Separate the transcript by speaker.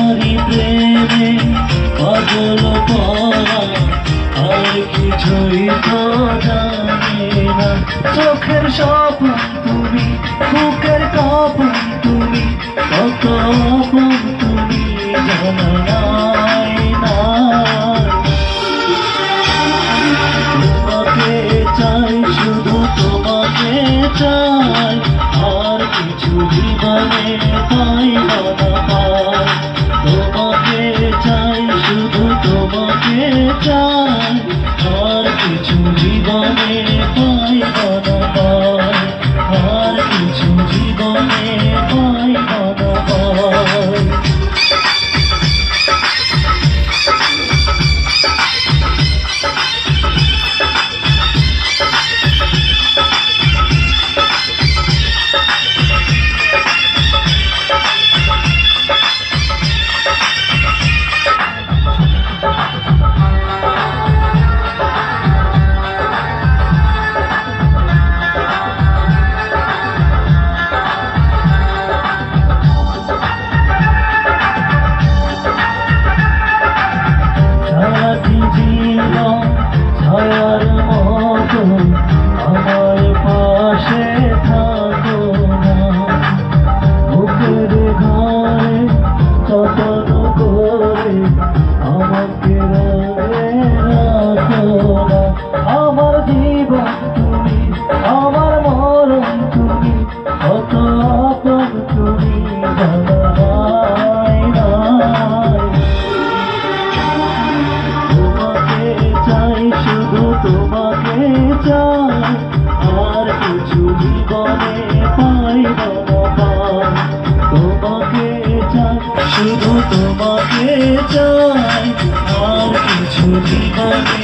Speaker 1: তোমারই প্রেমে পাগল পরা আর কিছুই তো জানি না। চোখের স্বপ্ন তুমি, বুকের কাঁপন তুমি, কত আপন তুমি জানা নাই না। তোমাকে চাই, শুধু তোমাকে চাই, আর কিছু জীবনে পাইব না পাই। তোমাকে চাই, শুধু তোমাকে চাই, আর কিছু জীবনে পাইব না পাই, আর কিছু জীবনে পাইব না পাই। ছায়ার মতো আমার পাশে থাকো না, বুকের ঘরে যতন করে আমাকে রাখো না। আমার জীবন তুমি, আমার মরণ তুমি, কত আপন তুমি জানা নাই নাই। শুধু তোমাকে চাই, আর কিছু জীবনে পাইব না পাই। তোমাকে চাই, শুধু তোমাকে চাই, আর কিছু জীবনে